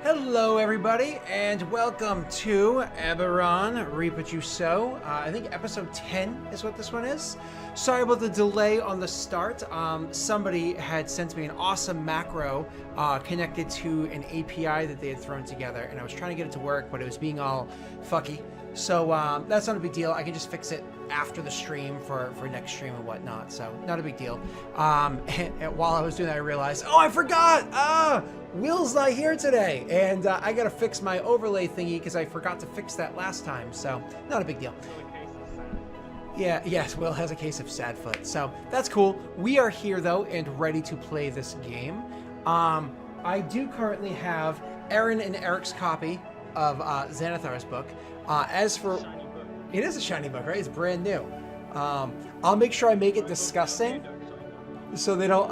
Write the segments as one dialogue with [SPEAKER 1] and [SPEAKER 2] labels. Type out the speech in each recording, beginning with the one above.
[SPEAKER 1] Hello, everybody, and welcome to Eberron, Reap What You Sow. I think episode 10 is what this one is. Sorry about the delay on the start. Somebody had sent me an awesome macro connected to an API that they had thrown together, and I was trying to get it to work, but it was being all fucky. So that's not a big deal. I can just fix it after the stream for next stream and whatnot, so not a big deal. And while I was doing that, I realized, oh, I forgot! Will's not here today, and I gotta fix my overlay thingy because I forgot to fix that last time, so not a big deal. Yeah, yes, Will has a case of sad foot, so that's cool. We are here, though, and ready to play this game. I do currently have Aaron and Eric's copy of Xanathar's book. As for... It is a shiny book, right? It's brand new. I'll make sure I make it disgusting so they don't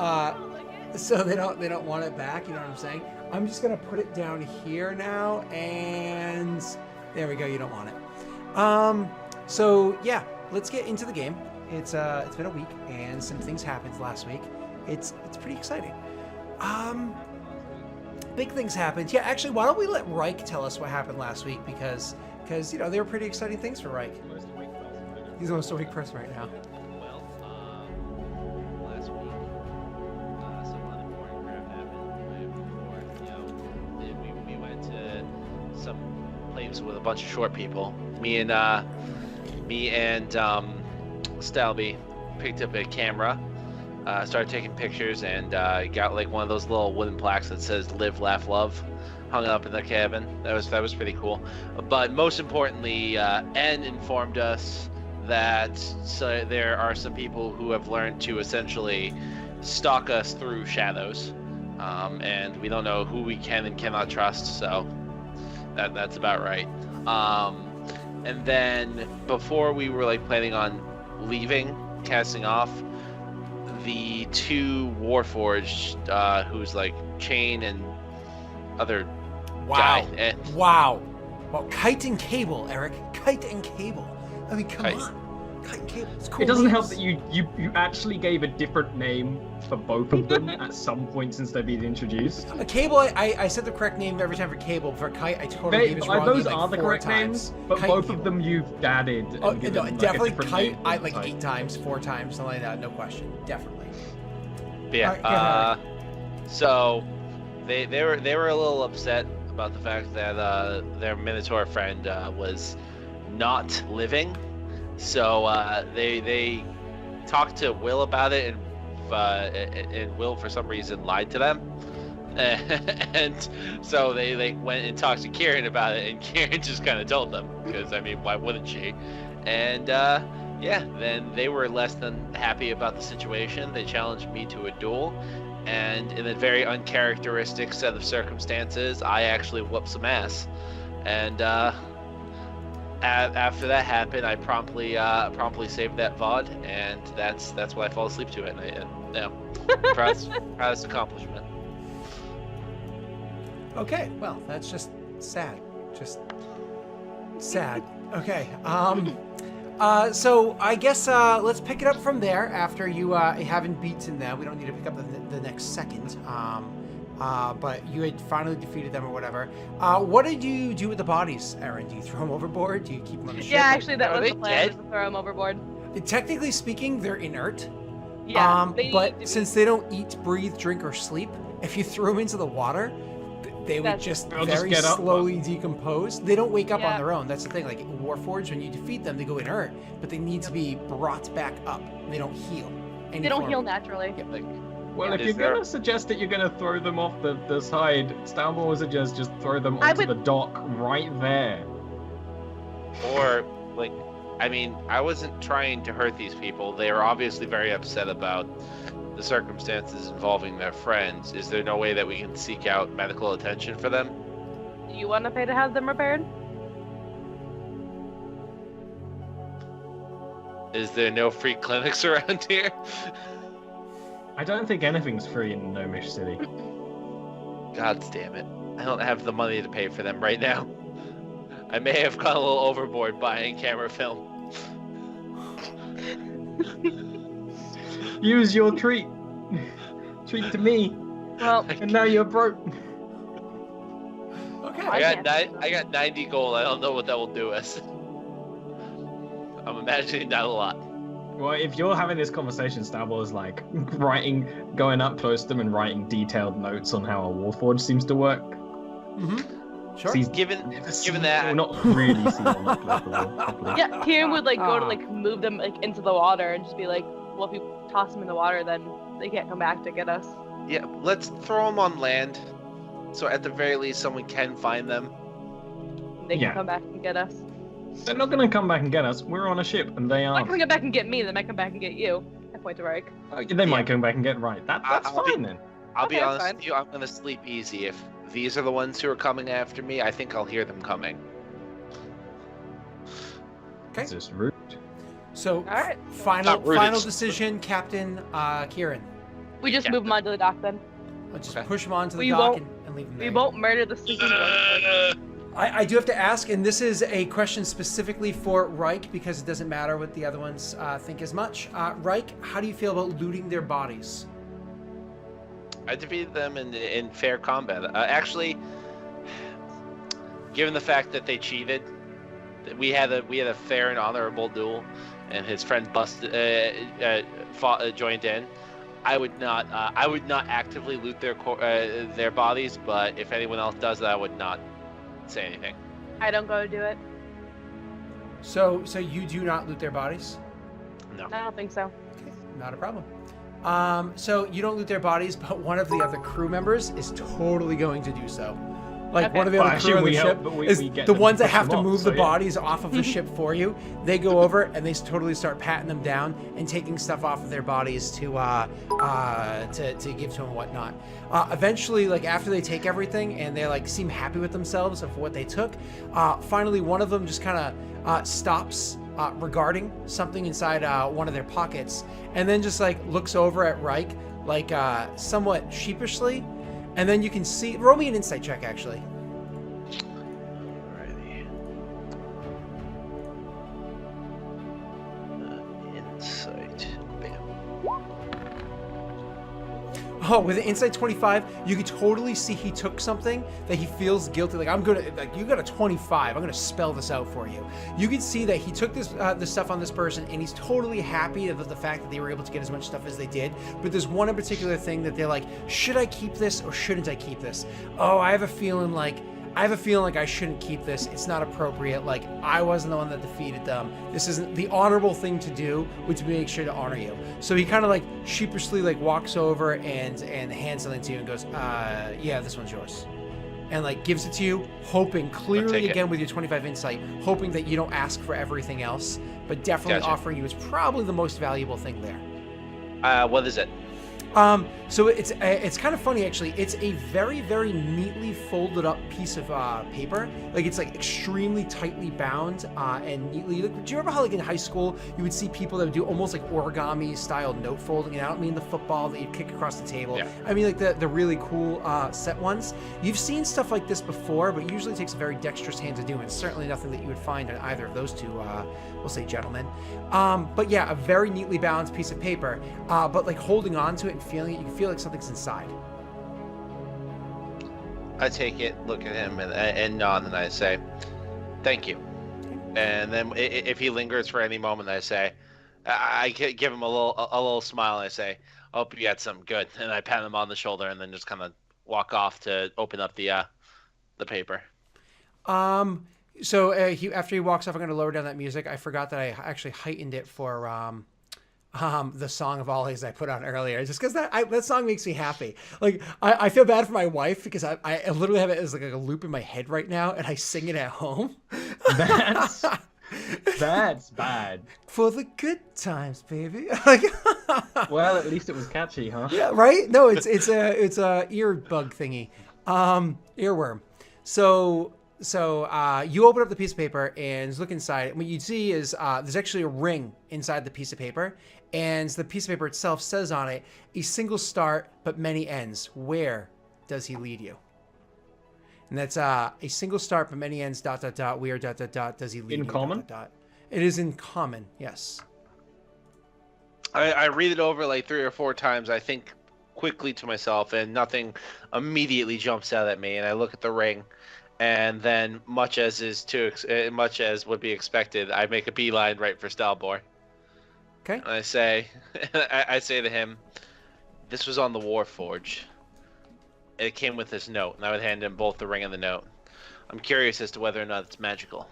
[SPEAKER 1] they don't want it back, you know what I'm saying? I'm just gonna put it down here now, and there we go, you don't want it. So yeah, let's get into the game. It's been a week and some things happened last week. It's pretty exciting. Big things happened. Yeah, actually, why don't we let Reich tell us what happened last week, because you know, they were pretty exciting things for Reich. He's the most awake person right now.
[SPEAKER 2] Last week, some unimportant crap happened. We went to some place with a bunch of short people. Me and Stalby picked up a camera, started taking pictures, and got like one of those little wooden plaques that says "Live, Laugh, Love," hung up in the cabin. That was pretty cool. But most importantly, N informed us that there are some people who have learned to essentially stalk us through shadows, and we don't know who we can and cannot trust. So that's about right. And then before we were like planning on leaving, casting off, the two Warforged, who's like Chain and other guy.
[SPEAKER 1] Wow. Well, Kite and Cable, Eric. Kite and Cable. I mean, come on. Kite and Cable. It's cool.
[SPEAKER 3] It doesn't help that you actually gave a different name for both of them at some point since they've been introduced.
[SPEAKER 1] A Cable, I said the correct name every time for Cable. For Kite, I totally gave it wrong.
[SPEAKER 3] Those
[SPEAKER 1] like
[SPEAKER 3] are the correct names, but
[SPEAKER 1] Kite
[SPEAKER 3] both of them you've added.
[SPEAKER 1] Oh, no, definitely Kite.
[SPEAKER 3] Name.
[SPEAKER 1] I like 8 times, 4 times, something like that. No question. Definitely.
[SPEAKER 2] But yeah. So they were a little upset about the fact that their Minotaur friend was not living. So they talked to Will about it, and Will for some reason lied to them. And so they went and talked to Kieran about it, and Kieran just kind of told them, because I mean, why wouldn't she? And yeah, then they were less than happy about the situation. They challenged me to a duel, and in a very uncharacteristic set of circumstances, I actually whooped some ass. And after that happened, I promptly saved that VOD, and that's what I fall asleep to at night. And yeah, proudest accomplishment.
[SPEAKER 1] Okay, well, that's just sad. Just sad. Okay. So I guess let's pick it up from there after you haven't beaten them. We don't need to pick up the next second. But you had finally defeated them or whatever. What did you do with the bodies, Aaron? Do you throw them overboard? Do you keep them on the ship?
[SPEAKER 4] Yeah, actually, that was
[SPEAKER 2] they
[SPEAKER 4] the plan,
[SPEAKER 2] dead?
[SPEAKER 4] was to throw them overboard.
[SPEAKER 1] Technically speaking, they're inert.
[SPEAKER 4] Yeah,
[SPEAKER 1] but since they don't eat, breathe, drink, or sleep, if you threw them into the water, they would just very slowly decompose. They don't wake up on their own. That's the thing. Like Warforged, when you defeat them, they go inert, but they need to be brought back up. They don't heal.
[SPEAKER 4] They don't heal naturally.
[SPEAKER 1] Yeah, like,
[SPEAKER 3] Well, if you're gonna suggest that you're gonna throw them off the side, Stalball would suggest just throw them onto the dock right there.
[SPEAKER 2] Or like, I mean, I wasn't trying to hurt these people. They are obviously very upset about the circumstances involving their friends. Is there no way that we can seek out medical attention for them?
[SPEAKER 4] Do you want to pay to have them repaired?
[SPEAKER 2] Is there no free clinics around here?
[SPEAKER 3] I don't think anything's free in Gnomish City.
[SPEAKER 2] God damn it. I don't have the money to pay for them right now. I may have gone a little overboard buying camera film.
[SPEAKER 3] Use your treat. Treat to me.
[SPEAKER 4] Well,
[SPEAKER 3] And now you're broke.
[SPEAKER 1] Okay.
[SPEAKER 2] I got 90 gold. I don't know what that will do us. I'm imagining not a lot.
[SPEAKER 3] Well, if you're having this conversation, Stabble is like going up close to them and writing detailed notes on how a Warforged seems to work.
[SPEAKER 1] Mm-hmm. Sure.
[SPEAKER 3] So he's
[SPEAKER 2] Given
[SPEAKER 3] that,
[SPEAKER 2] that,
[SPEAKER 3] not really seen them properly.
[SPEAKER 4] Yeah, Kieran would like go to like move them like into the water and just be like, well, if we toss them in the water, then they can't come back to get us.
[SPEAKER 2] yeah, let's throw them on land. So at the very least, someone can find them.
[SPEAKER 4] They can come back and get us.
[SPEAKER 3] They're not going to come back and get us. We're on a ship, and they
[SPEAKER 4] They're not
[SPEAKER 3] aren't.
[SPEAKER 4] gonna get back and get me. They might come back and get you. I point to Reich.
[SPEAKER 3] They might come back and get right. That's fine then.
[SPEAKER 2] I'll be
[SPEAKER 4] Okay,
[SPEAKER 2] honest
[SPEAKER 4] fine.
[SPEAKER 2] with you, I'm gonna sleep easy. If these are the ones who are coming after me, I think I'll hear them coming.
[SPEAKER 1] Okay.
[SPEAKER 3] It's just rude.
[SPEAKER 1] So,
[SPEAKER 4] All right.
[SPEAKER 1] final decision, Captain Kieran.
[SPEAKER 4] We just move them onto the dock then.
[SPEAKER 1] Let's just
[SPEAKER 2] Okay.
[SPEAKER 1] push them onto the
[SPEAKER 4] We
[SPEAKER 1] dock
[SPEAKER 4] won't-
[SPEAKER 1] and leave them
[SPEAKER 4] We
[SPEAKER 1] there.
[SPEAKER 4] won't murder the sleeping ones.
[SPEAKER 1] I do have to ask, and this is a question specifically for Reich because it doesn't matter what the other ones think as much. Reich, how do you feel about looting their bodies?
[SPEAKER 2] I defeated them in fair combat. Actually, given the fact that they cheated, we had a fair and honorable duel, and his friend joined in. I would not actively loot their bodies, but if anyone else does that, I would not say anything.
[SPEAKER 4] I don't go to do it.
[SPEAKER 1] So you do not loot their bodies?
[SPEAKER 2] No.
[SPEAKER 4] I don't think so.
[SPEAKER 1] Okay, not a problem. So you don't loot their bodies, but one of the other crew members is totally going to do so. Like
[SPEAKER 4] Okay.
[SPEAKER 1] one of the
[SPEAKER 3] Well,
[SPEAKER 1] other crew on the ship is
[SPEAKER 3] we get
[SPEAKER 1] the
[SPEAKER 3] them to
[SPEAKER 1] ones that
[SPEAKER 3] push
[SPEAKER 1] have
[SPEAKER 3] them
[SPEAKER 1] to
[SPEAKER 3] off,
[SPEAKER 1] move
[SPEAKER 3] so
[SPEAKER 1] the
[SPEAKER 3] yeah.
[SPEAKER 1] bodies off of the ship for you. They go over and they totally start patting them down and taking stuff off of their bodies to give to them and whatnot. Eventually, like after they take everything and they like seem happy with themselves of what they took, finally one of them just kind of stops regarding something inside one of their pockets and then just like looks over at Reich like somewhat sheepishly, and then you can see. Roll me an insight check, actually.
[SPEAKER 2] Alrighty. Insight. Bam.
[SPEAKER 1] Oh, with an insight 25, you can totally see he took something that he feels guilty. Like you got a 25. I'm gonna spell this out for you. You can see that he took this stuff on this person, and he's totally happy about the fact that they were able to get as much stuff as they did. But there's one in particular thing that they're like, should I keep this or shouldn't I keep this? Oh, I have a feeling like I shouldn't keep this. It's not appropriate. Like, I wasn't the one that defeated them. This isn't the honorable thing to do, which would make sure to honor you. So he kind of like sheepishly like walks over and hands something to you and goes, yeah, this one's yours. And like gives it to you, hoping clearly again with your 25 insight, hoping that you don't ask for everything else, but definitely offering you is probably the most valuable thing there.
[SPEAKER 2] What is it?
[SPEAKER 1] So it's kind of funny actually. It's a very, very neatly folded up piece of paper. Like it's like extremely tightly bound and neatly. Like, do you remember how like in high school you would see people that would do almost like origami style note folding? And I don't mean the football that you'd kick across the table. Yeah. I mean like the really cool set ones. You've seen stuff like this before, but usually it takes a very dexterous hand to do. And it's certainly nothing that you would find on either of those two, we'll say, gentlemen. But yeah, a very neatly balanced piece of paper. But like holding on to it and feeling it, you can feel like something's inside.
[SPEAKER 2] I take it, look at him, and nod, and I say, "Thank you." And then, if he lingers for any moment, I say, I give him a little smile, and I say, "Hope you got something good." And I pat him on the shoulder, and then just kind of walk off to open up the paper.
[SPEAKER 1] So after he walks off, I'm going to lower down that music. I forgot that I actually heightened it for the Song of Ollies I put on earlier, just because that song makes me happy. Like I feel bad for my wife because I literally have it as like a loop in my head right now, and I sing it at home.
[SPEAKER 3] That's bad.
[SPEAKER 1] For the good times, baby.
[SPEAKER 3] Well, at least it was catchy, huh?
[SPEAKER 1] Yeah, right. No, it's a ear bug thingy, earworm. So you open up the piece of paper and look inside. And what you see is there's actually a ring inside the piece of paper. And the piece of paper itself says on it, a single start, but many ends. Where does he lead you? And that's a single start, but many ends, ... Where ... does he lead you?
[SPEAKER 3] In common? ...
[SPEAKER 1] It is in common, yes.
[SPEAKER 2] I read it over like 3 or 4 times. I think quickly to myself, and nothing immediately jumps out at me. And I look at the ring. And then, much as would be expected, I make a beeline right for Stalbor.
[SPEAKER 1] Okay.
[SPEAKER 2] And I say, I say to him, "This was on the Warforge. It came with this note," and I would hand him both the ring and the note. I'm curious as to whether or not it's magical.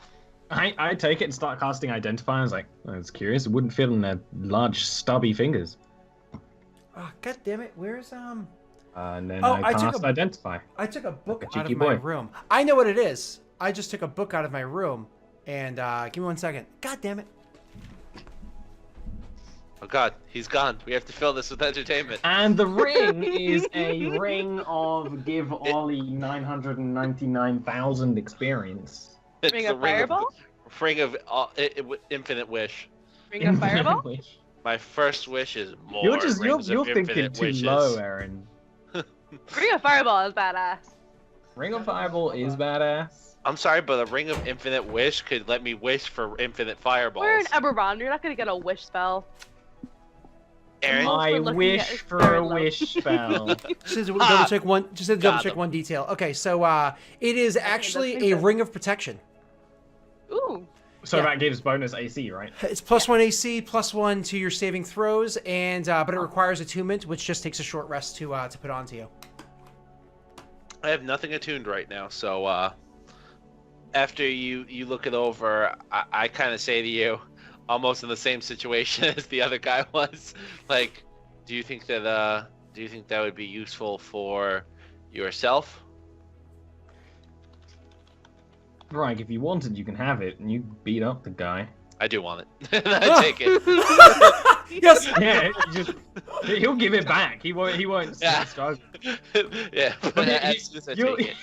[SPEAKER 3] I take it and start casting Identify. I was like, oh, that's curious. It wouldn't fit in their large, stubby fingers.
[SPEAKER 1] Oh, God damn it. Where's,
[SPEAKER 3] And then I cast Identify.
[SPEAKER 1] I took a book
[SPEAKER 3] A
[SPEAKER 1] out
[SPEAKER 3] cheeky
[SPEAKER 1] of my
[SPEAKER 3] boy.
[SPEAKER 1] room. I know what it is. I just took a book out of my room. And, give me 1 second. God damn it.
[SPEAKER 2] Oh God, he's gone. We have to fill this with entertainment.
[SPEAKER 3] And the ring is a ring of give Ollie 999,000 experience.
[SPEAKER 2] It's
[SPEAKER 4] Ring
[SPEAKER 2] the
[SPEAKER 4] of Fireball?
[SPEAKER 2] Ring of infinite wish.
[SPEAKER 4] Ring of Fireball?
[SPEAKER 2] My first wish is more.
[SPEAKER 3] You're thinking
[SPEAKER 2] infinite
[SPEAKER 3] too
[SPEAKER 2] wishes.
[SPEAKER 3] low, Aaron.
[SPEAKER 4] Ring of Fireball is badass.
[SPEAKER 3] Ring of Fireball is badass.
[SPEAKER 2] I'm sorry, but a ring of infinite wish could let me wish for infinite fireballs.
[SPEAKER 4] We're in Eberron. You're not gonna get a wish spell.
[SPEAKER 2] Aaron,
[SPEAKER 4] Most
[SPEAKER 3] I
[SPEAKER 4] we're looking
[SPEAKER 3] wish
[SPEAKER 4] at is
[SPEAKER 3] for
[SPEAKER 4] very
[SPEAKER 3] a
[SPEAKER 4] low.
[SPEAKER 3] wish spell.
[SPEAKER 1] Just to double check one. Just to double
[SPEAKER 2] Got
[SPEAKER 1] check
[SPEAKER 2] him.
[SPEAKER 1] one detail. Okay, so it is actually
[SPEAKER 4] makes
[SPEAKER 1] a
[SPEAKER 4] sense.
[SPEAKER 1] ring of protection.
[SPEAKER 4] Ooh.
[SPEAKER 3] So
[SPEAKER 1] Yeah.
[SPEAKER 3] that gives bonus AC, right?
[SPEAKER 1] It's +1 AC, +1 to your saving throws, and but it requires attunement, which just takes a short rest to put onto you.
[SPEAKER 2] I have nothing attuned right now, so after you look it over, I kind of say to you, almost in the same situation as the other guy was, like, do you think that would be useful for yourself?
[SPEAKER 3] Right, if you wanted, you can have it, and you beat up the guy.
[SPEAKER 2] I do want it. I take it.
[SPEAKER 1] Yes.
[SPEAKER 3] Yeah, he'll give it back. He won't
[SPEAKER 2] Yeah.
[SPEAKER 3] struggle.
[SPEAKER 2] Yeah, but
[SPEAKER 3] But
[SPEAKER 2] as soon as I take it.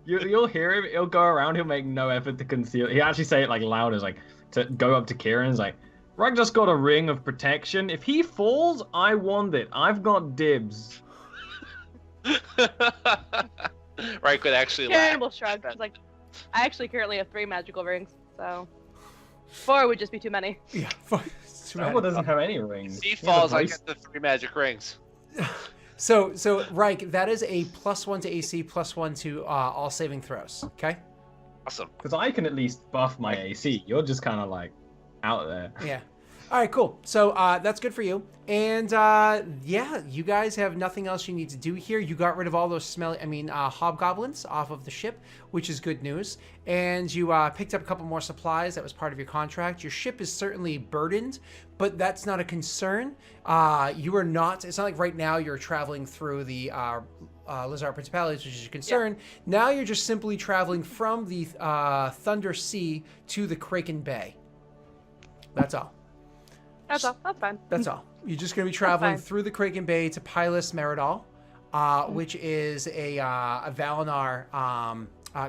[SPEAKER 3] You'll hear him. He'll go around. He'll make no effort to conceal. He actually say it like loud as like to go up to Kieran. He's like, "Rag just got a ring of protection. If he falls, I want it. I've got dibs."
[SPEAKER 2] Right, could actually
[SPEAKER 4] Karen
[SPEAKER 2] laugh.
[SPEAKER 4] will shrug. She's like, I actually currently have 3 magical rings, so 4 would just be too many.
[SPEAKER 1] Yeah.
[SPEAKER 3] Stamble doesn't have any rings.
[SPEAKER 2] He
[SPEAKER 3] has a
[SPEAKER 2] falls, I
[SPEAKER 3] brace-
[SPEAKER 2] get the 3 magic rings.
[SPEAKER 1] So Reich, that is a +1 to AC, +1 to all saving throws. Okay.
[SPEAKER 2] Awesome.
[SPEAKER 3] Because I can at least buff my AC. You're just kind of like out there.
[SPEAKER 1] Yeah. All right, cool. So that's good for you. And yeah, you guys have nothing else you need to do here. You got rid of all those hobgoblins off of the ship, which is good news. And you picked up a couple more supplies. That was part of your contract. Your ship is certainly burdened, but that's not a concern. You are not. It's not like right now you're traveling through the Lizard Principalities, which is a concern. Yeah. Now you're just simply traveling from the Thunder Sea to the Kraken Bay. That's all.
[SPEAKER 4] That's all. That's fine.
[SPEAKER 1] That's all. You're just going to be traveling through the Kraken Bay to Pylis Meridol, which is a Valinar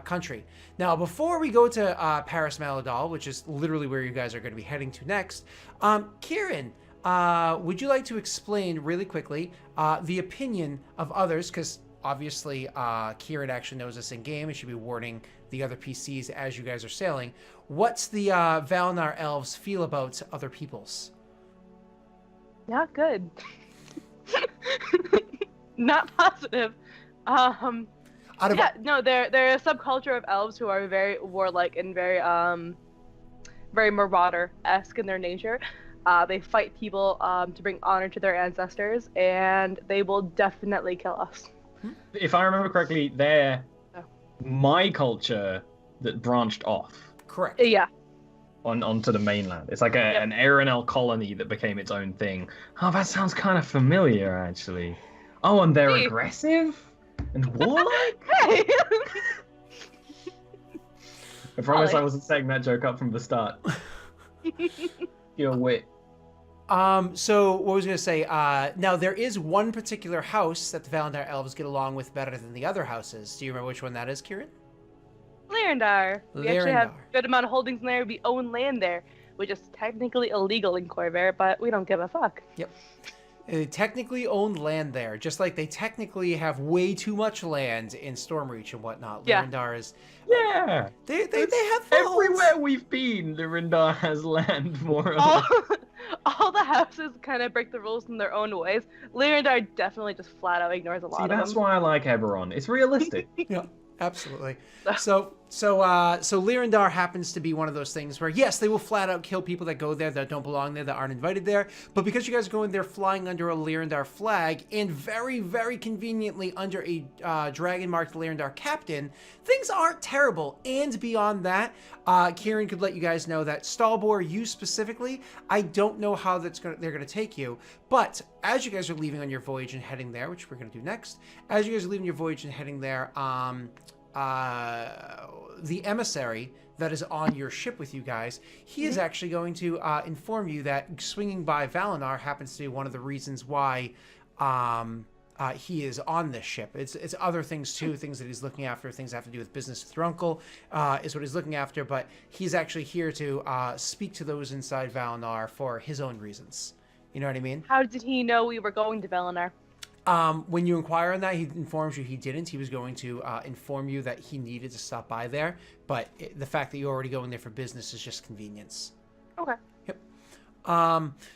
[SPEAKER 1] country. Now, before we go to Paris Meridol, which is literally where you guys are going to be heading to next, Kieran, would you like to explain really quickly the opinion of others? Because obviously, Kieran actually knows this in game and should be warning the other PCs as you guys are sailing. What's the Valinar elves feel about other peoples?
[SPEAKER 4] Not good. Not positive. No, they're a subculture of elves who are very warlike and very very marauder-esque in their nature. They fight people to bring honor to their ancestors, and they will definitely kill us.
[SPEAKER 3] If I remember correctly, they're my culture that branched off.
[SPEAKER 1] Correct.
[SPEAKER 4] Yeah.
[SPEAKER 3] Onto the mainland. It's like an Aeronel colony that became its own thing. Oh, that sounds kind of familiar, actually. Oh, and they're aggressive and warlike?
[SPEAKER 4] Hey!
[SPEAKER 3] I promise I wasn't setting that joke up from the start. Your wit.
[SPEAKER 1] So what was I going to say? Now, there is one particular house that the Valandar elves get along with better than the other houses. Do you remember which one that is, Kieran?
[SPEAKER 4] Lyrandar. We actually have a good amount of holdings in there. We own land there, which is technically illegal in Corvair, but we don't give a fuck.
[SPEAKER 1] Yep. They technically own land there, just like they technically have way too much land in Stormreach and whatnot.
[SPEAKER 4] Yeah.
[SPEAKER 1] Lyrandar is...
[SPEAKER 3] Yeah!
[SPEAKER 1] They have
[SPEAKER 3] everywhere we've been, Lyrandar has land, more or less.
[SPEAKER 4] All the houses kind of break the rules in their own ways. Lyrandar definitely just flat out ignores a lot of them.
[SPEAKER 3] See, that's why I like Eberron. It's realistic.
[SPEAKER 1] Yeah, absolutely. So So Lyrandar happens to be one of those things where, yes, they will flat out kill people that go there that don't belong there, that aren't invited there. But because you guys are going there flying under a Lyrandar flag and very, very conveniently under a dragon-marked Lyrandar captain, things aren't terrible. And beyond that, Kieran could let you guys know that Stalbor, you specifically, I don't know how they're going to take you. But as you guys are leaving on your voyage and heading there, which we're going to do next, as you guys are leaving your voyage and heading there, the emissary that is on your ship with you guys, he is actually going to inform you that swinging by Valinar happens to be one of the reasons why he is on this ship. It's other things too, things that he's looking after, things that have to do with business with your uncle, is what he's looking after, but he's actually here to speak to those inside Valinar for his own reasons. You know what I mean?
[SPEAKER 4] How did he know we were going to Valinar?
[SPEAKER 1] When you inquire on that, he informs you he didn't. He was going to inform you that he needed to stop by there, but the fact that you're already going there for business is just convenience.
[SPEAKER 4] Okay.
[SPEAKER 1] Yep.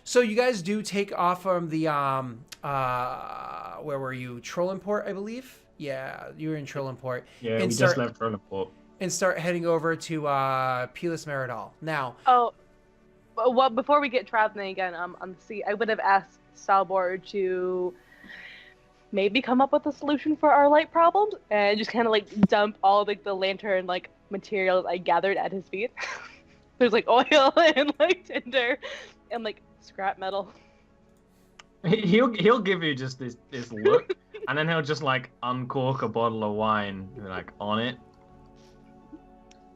[SPEAKER 1] So you guys do take off from the, where were you? Trollenport, I believe? Yeah, you were in Trollenport.
[SPEAKER 3] Yeah, we just left Trollenport.
[SPEAKER 1] And start heading over to Pelis Meridal. Now...
[SPEAKER 4] Oh, well, before we get traveling again on the sea, I would have asked Stalbor to... maybe come up with a solution for our light problems and just kind of like dump all like the lantern like materials I gathered at his feet. There's like oil and like tinder and like scrap metal.
[SPEAKER 3] He'll give you just this look, and then he'll just like uncork a bottle of wine like on it,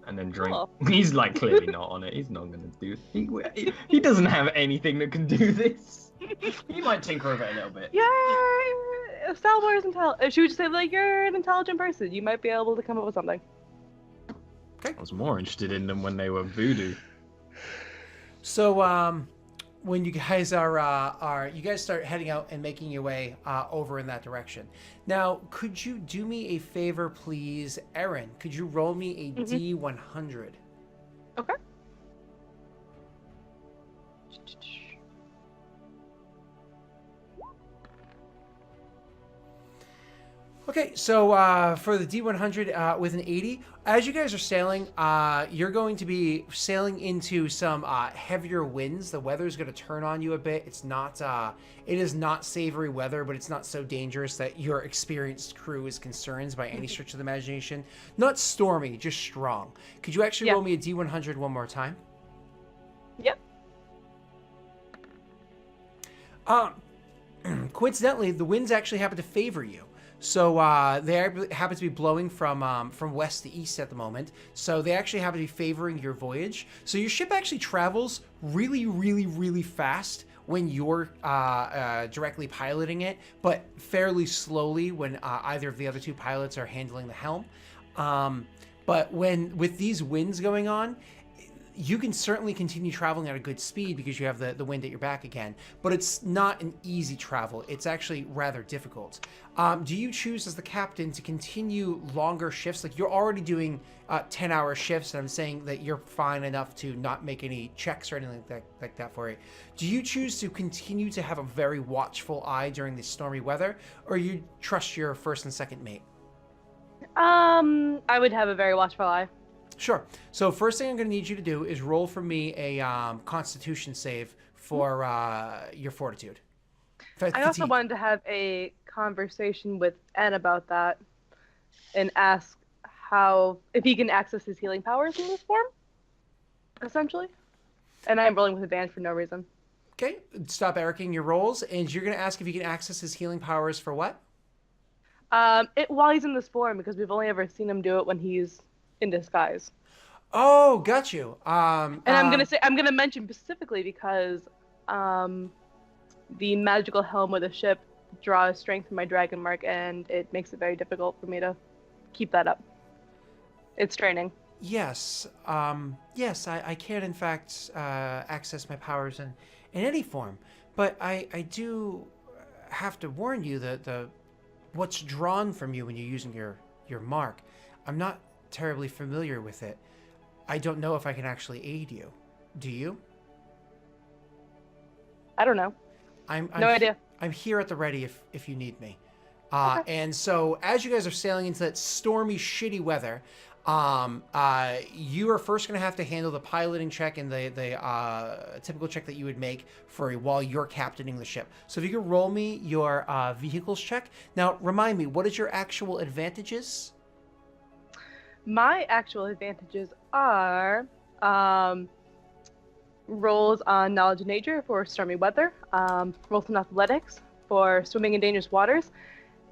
[SPEAKER 3] and then drink.
[SPEAKER 4] Oh.
[SPEAKER 3] He's like clearly not on it. He's not gonna do. He doesn't have anything that can do this. He might tinker with it a little bit.
[SPEAKER 4] Yeah, Stalbor is intelligent. She would just say like, you're an intelligent person. You might be able to come up with something.
[SPEAKER 1] Okay.
[SPEAKER 3] I was more interested in them when they were voodoo.
[SPEAKER 1] So when you guys you guys start heading out and making your way over in that direction. Now, could you do me a favor, please, Erin? Could you roll me a D100?
[SPEAKER 4] Okay.
[SPEAKER 1] Okay, so for the D100 with an 80, as you guys are sailing, you're going to be sailing into some heavier winds. The weather's going to turn on you a bit. It's not, it is not savory weather, but it's not so dangerous that your experienced crew is concerned by any stretch of the imagination. Not stormy, just strong. Could you actually roll me a D100 one more time?
[SPEAKER 4] Yep.
[SPEAKER 1] Coincidentally, the winds actually happen to favor you. So they happen to be blowing from west to east at the moment. So they actually happen to be favoring your voyage. So your ship actually travels really, really, really fast when you're directly piloting it, but fairly slowly when either of the other two pilots are handling the helm. But with these winds going on, you can certainly continue traveling at a good speed because you have the wind at your back again, but it's not an easy travel. It's actually rather difficult. Do you choose as the captain to continue longer shifts? Like you're already doing 10-hour shifts, and I'm saying that you're fine enough to not make any checks or anything like that for it. Do you choose to continue to have a very watchful eye during the stormy weather, or you trust your first and second mate?
[SPEAKER 4] I would have a very watchful eye.
[SPEAKER 1] Sure. So first thing I'm going to need you to do is roll for me a Constitution save for your fortitude.
[SPEAKER 4] I also wanted to have a conversation with N about that and ask if he can access his healing powers in this form, essentially. And I'm rolling with advantage for no reason.
[SPEAKER 1] Okay. Stop ericing your rolls, and you're going to ask if he can access his healing powers for what?
[SPEAKER 4] While he's in this form, because we've only ever seen him do it when he's in disguise.
[SPEAKER 1] Oh, got you.
[SPEAKER 4] And I'm gonna mention specifically because the magical helm of the ship draws strength from my dragon mark, and it makes it very difficult for me to keep that up. It's draining.
[SPEAKER 1] Yes. Yes, I can in fact access my powers in any form, but I do have to warn you that what's drawn from you when you're using your mark, I'm not terribly familiar with it. I don't know if I can actually aid you. Do you?
[SPEAKER 4] I don't know. No idea.
[SPEAKER 1] I'm here at the ready if you need me.
[SPEAKER 4] Okay.
[SPEAKER 1] And so as you guys are sailing into that stormy, shitty weather, You are first going to have to handle the piloting check and the typical check that you would make for while you're captaining the ship. So if you could roll me your vehicles check. Now, remind me, what is your actual advantages?
[SPEAKER 4] My actual advantages are rolls on knowledge of nature for stormy weather, rolls on athletics for swimming in dangerous waters,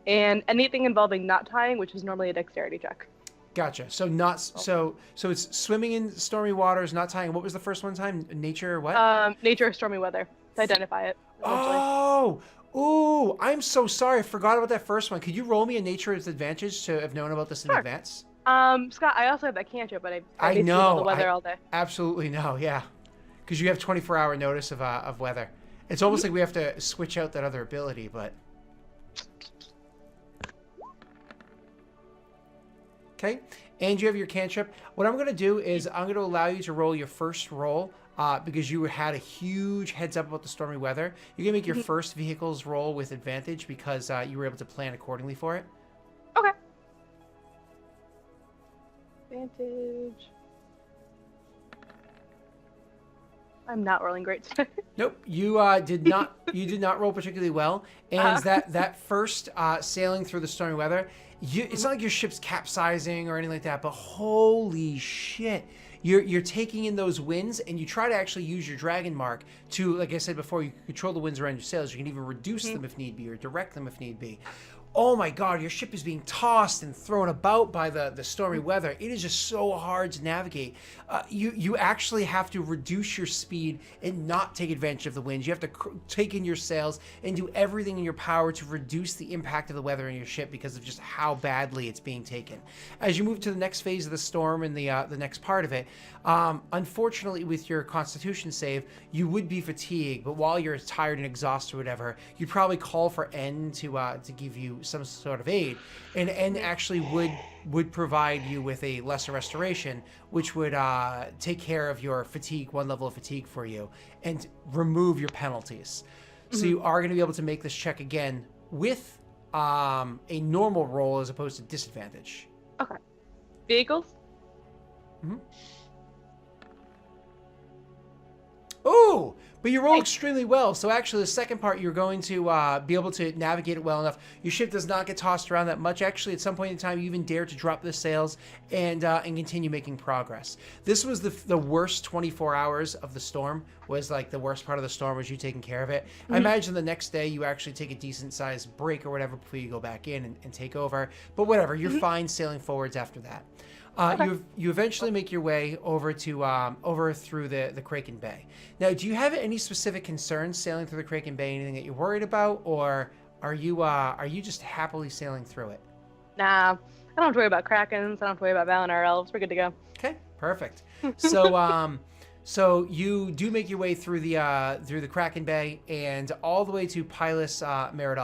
[SPEAKER 4] and anything involving knot tying, which is normally a dexterity check.
[SPEAKER 1] Gotcha. So not so it's swimming in stormy waters, not tying. What was the first one time? Nature or what?
[SPEAKER 4] Nature or stormy weather to identify it. Essentially.
[SPEAKER 1] Oh, ooh! I'm so sorry. I forgot about that first one. Could you roll me a nature's advantage to have known about this in
[SPEAKER 4] Sure.
[SPEAKER 1] advance?
[SPEAKER 4] Scott, I also have that cantrip, but I
[SPEAKER 1] I
[SPEAKER 4] basically
[SPEAKER 1] know.
[SPEAKER 4] the weather all day.
[SPEAKER 1] Absolutely know. Yeah, because you have 24-hour notice of weather. It's almost like we have to switch out that other ability, but. Okay, and you have your cantrip. What I'm going to do is I'm going to allow you to roll your first roll because you had a huge heads up about the stormy weather. You're going to make your first vehicles roll with advantage because you were able to plan accordingly for it.
[SPEAKER 4] Okay. Advantage. I'm not rolling great today.
[SPEAKER 1] Nope, you did not. You did not roll particularly well, and that first sailing through the stormy weather, it's not like your ship's capsizing or anything like that. But holy shit, you're taking in those winds, and you try to actually use your dragon mark to, like I said before, you can control the winds around your sails. You can even reduce them if need be, or direct them if need be. Oh my God, your ship is being tossed and thrown about by the stormy weather. It is just so hard to navigate. You actually have to reduce your speed and not take advantage of the winds. You have to take in your sails and do everything in your power to reduce the impact of the weather in your ship because of just how badly it's being taken. As you move to the next phase of the storm and the next part of it, unfortunately with your constitution save, you would be fatigued, but while you're tired and exhausted or whatever, you'd probably call for N to give you some sort of aid, and N actually would provide you with a lesser restoration, which would take care of your fatigue, one level of fatigue for you, and remove your penalties. So you are going to be able to make this check again with a normal roll as opposed to disadvantage.
[SPEAKER 4] Okay. Vehicles?
[SPEAKER 1] Ooh, but you roll extremely well. So actually, the second part, you're going to be able to navigate it well enough. Your ship does not get tossed around that much. Actually, at some point in time, you even dare to drop the sails and continue making progress. This was the worst 24 hours of the storm. Was like the worst part of the storm was you taking care of it. I imagine the next day you actually take a decent sized break or whatever before you go back in and take over. But whatever, you're fine sailing forwards after that. You eventually make your way over to over through the Kraken Bay. Now, do you have any specific concerns sailing through the Kraken Bay? Anything that you're worried about, or are you just happily sailing through it?
[SPEAKER 4] Nah, I don't have to worry about Krakens. I don't have to worry about Valinor elves. We're good to go.
[SPEAKER 1] Okay, perfect. So so you do make your way through the Kraken Bay and all the way to Pilus Meridal.